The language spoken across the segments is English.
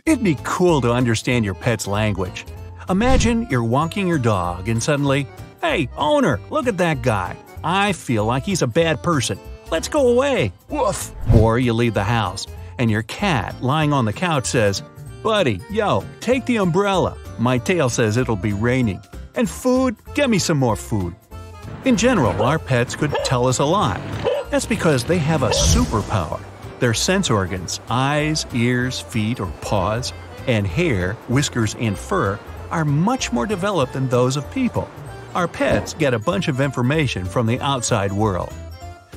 It'd be cool to understand your pet's language. Imagine you're walking your dog and suddenly, "Hey, owner, look at that guy. I feel like he's a bad person. Let's go away. Woof." Or you leave the house, and your cat, lying on the couch, says, "Buddy, yo, take the umbrella. My tail says it'll be raining. And food? Get me some more food." In general, our pets could tell us a lot. That's because they have a superpower. Their sense organs, eyes, ears, feet or paws, and hair, whiskers, and fur are much more developed than those of people. Our pets get a bunch of information from the outside world.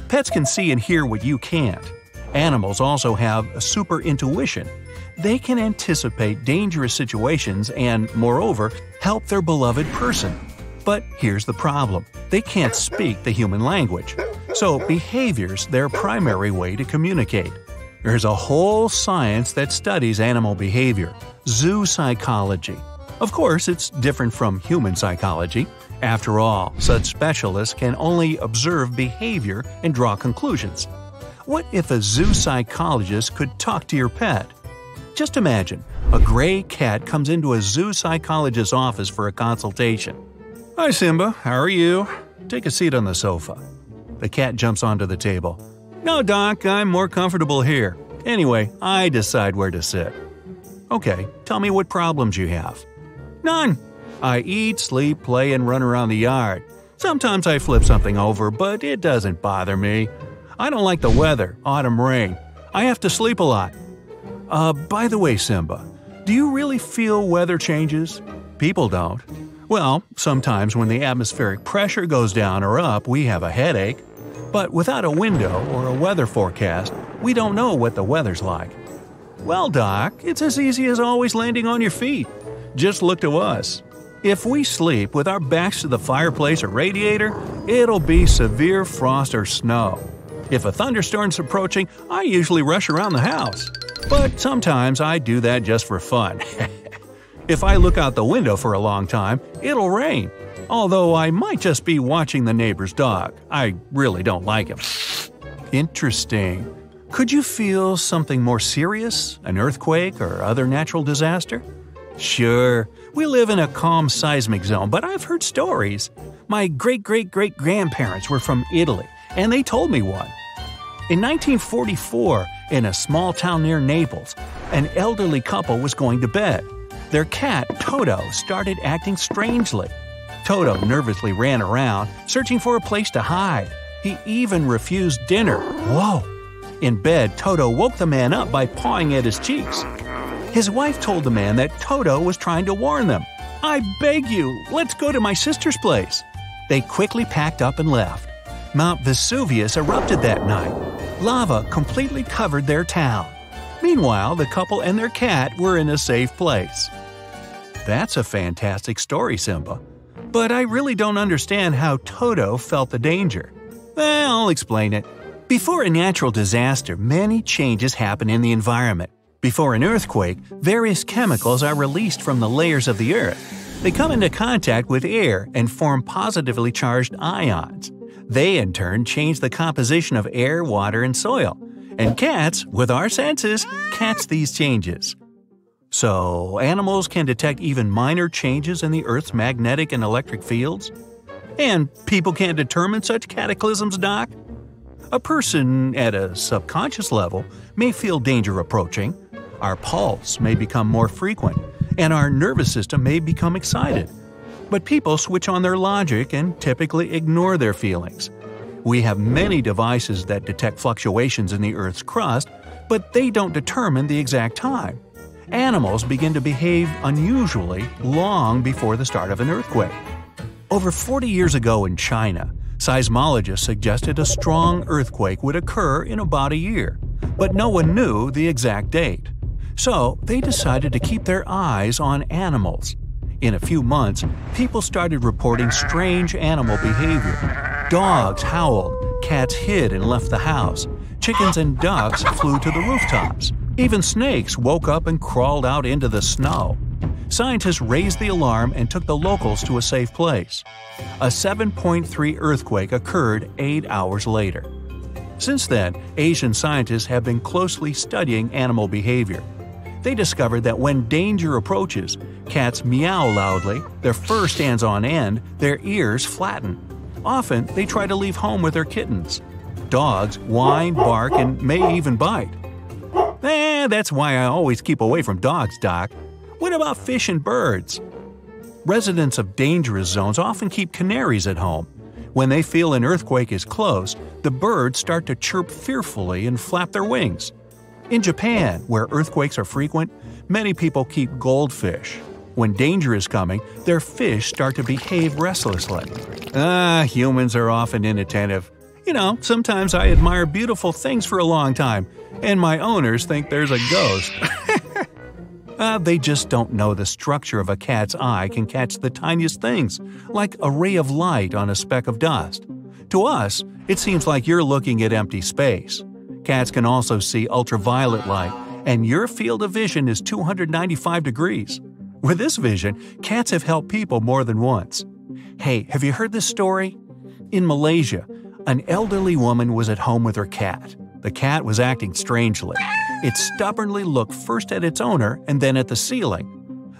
Pets can see and hear what you can't. Animals also have a super intuition. They can anticipate dangerous situations and, moreover, help their beloved person. But here's the problem. They can't speak the human language. So behavior's their primary way to communicate. There's a whole science that studies animal behavior, zoopsychology. Of course, it's different from human psychology. After all, such specialists can only observe behavior and draw conclusions. What if a zoopsychologist could talk to your pet? Just imagine, a gray cat comes into a zoopsychologist's office for a consultation. "Hi Simba, how are you? Take a seat on the sofa." The cat jumps onto the table. "No, Doc, I'm more comfortable here. Anyway, I decide where to sit." "Okay, tell me what problems you have." "None. I eat, sleep, play, and run around the yard. Sometimes I flip something over, but it doesn't bother me. I don't like the weather, autumn rain. I have to sleep a lot." By the way, Simba, do you really feel weather changes? People don't. Well, sometimes when the atmospheric pressure goes down or up, we have a headache. But without a window or a weather forecast, we don't know what the weather's like. Well, Doc, it's as easy as always landing on your feet. Just look to us. If we sleep with our backs to the fireplace or radiator, it'll be severe frost or snow. If a thunderstorm's approaching, I usually rush around the house. But sometimes I do that just for fun. If I look out the window for a long time, it'll rain. Although I might just be watching the neighbor's dog. I really don't like him. Interesting. Could you feel something more serious? An earthquake or other natural disaster? Sure, we live in a calm seismic zone, but I've heard stories. My great-great-great-grandparents were from Italy, and they told me one. In 1944, in a small town near Naples, an elderly couple was going to bed. Their cat, Toto, started acting strangely. Toto nervously ran around, searching for a place to hide. He even refused dinner. Whoa! In bed, Toto woke the man up by pawing at his cheeks. His wife told the man that Toto was trying to warn them. "I beg you, let's go to my sister's place." They quickly packed up and left. Mount Vesuvius erupted that night. Lava completely covered their town. Meanwhile, the couple and their cat were in a safe place. That's a fantastic story, Simba. But I really don't understand how Toto felt the danger. I'll explain it. Before a natural disaster, many changes happen in the environment. Before an earthquake, various chemicals are released from the layers of the earth. They come into contact with air and form positively charged ions. They, in turn, change the composition of air, water, and soil. And cats, with our senses, catch these changes. So, animals can detect even minor changes in the Earth's magnetic and electric fields? And people can't determine such cataclysms, Doc? A person, at a subconscious level, may feel danger approaching. Our pulse may become more frequent, and our nervous system may become excited. But people switch on their logic and typically ignore their feelings. We have many devices that detect fluctuations in the Earth's crust, but they don't determine the exact time. Animals begin to behave unusually long before the start of an earthquake. Over 40 years ago in China, seismologists suggested a strong earthquake would occur in about a year, but no one knew the exact date. So they decided to keep their eyes on animals. In a few months, people started reporting strange animal behavior. Dogs howled, cats hid and left the house, chickens and ducks flew to the rooftops. Even snakes woke up and crawled out into the snow. Scientists raised the alarm and took the locals to a safe place. A 7.3 earthquake occurred 8 hours later. Since then, Asian scientists have been closely studying animal behavior. They discovered that when danger approaches, cats meow loudly, their fur stands on end, their ears flatten. Often, they try to leave home with their kittens. Dogs whine, bark, and may even bite. That's why I always keep away from dogs, Doc. What about fish and birds? Residents of dangerous zones often keep canaries at home. When they feel an earthquake is close, the birds start to chirp fearfully and flap their wings. In Japan, where earthquakes are frequent, many people keep goldfish. When danger is coming, their fish start to behave restlessly. Humans are often inattentive. Sometimes I admire beautiful things for a long time, and my owners think there's a ghost. They just don't know the structure of a cat's eye can catch the tiniest things, like a ray of light on a speck of dust. To us, it seems like you're looking at empty space. Cats can also see ultraviolet light, and your field of vision is 295 degrees. With this vision, cats have helped people more than once. Hey, have you heard this story? In Malaysia, an elderly woman was at home with her cat. The cat was acting strangely. It stubbornly looked first at its owner and then at the ceiling.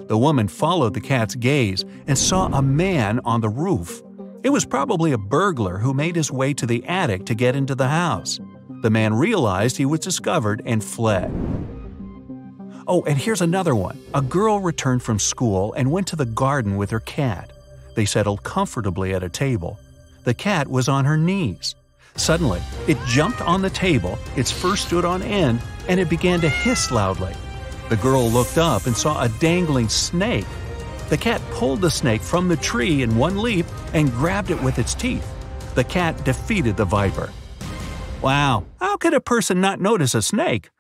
The woman followed the cat's gaze and saw a man on the roof. It was probably a burglar who made his way to the attic to get into the house. The man realized he was discovered and fled. Oh, and here's another one. A girl returned from school and went to the garden with her cat. They settled comfortably at a table. The cat was on her knees. Suddenly, it jumped on the table, its fur stood on end, and it began to hiss loudly. The girl looked up and saw a dangling snake. The cat pulled the snake from the tree in one leap and grabbed it with its teeth. The cat defeated the viper. Wow, how could a person not notice a snake?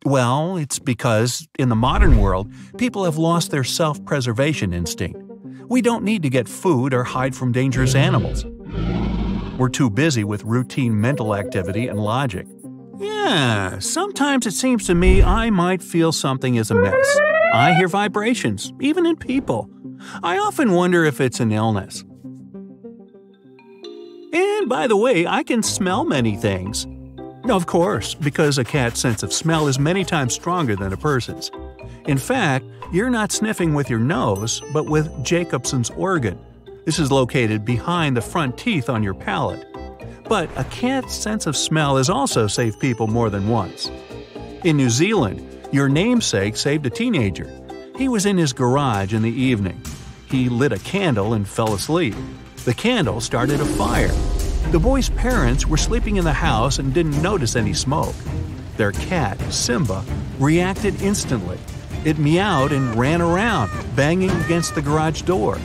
Well, it's because, in the modern world, people have lost their self-preservation instinct. We don't need to get food or hide from dangerous animals. We're too busy with routine mental activity and logic. Yeah, sometimes it seems to me I might feel something is amiss. I hear vibrations, even in people. I often wonder if it's an illness. And by the way, I can smell many things. Of course, because a cat's sense of smell is many times stronger than a person's. In fact, you're not sniffing with your nose, but with Jacobson's organ. This is located behind the front teeth on your palate. But a cat's sense of smell has also saved people more than once. In New Zealand, your namesake saved a teenager. He was in his garage in the evening. He lit a candle and fell asleep. The candle started a fire. The boy's parents were sleeping in the house and didn't notice any smoke. Their cat, Simba, reacted instantly. It meowed and ran around, banging against the garage door.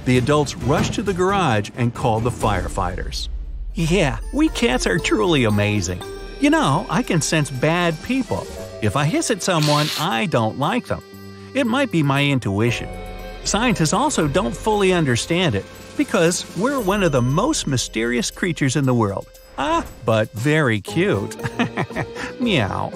The adults rushed to the garage and called the firefighters. Yeah, we cats are truly amazing. I can sense bad people. If I hiss at someone, I don't like them. It might be my intuition. Scientists also don't fully understand it, because we're one of the most mysterious creatures in the world. But very cute. Meow.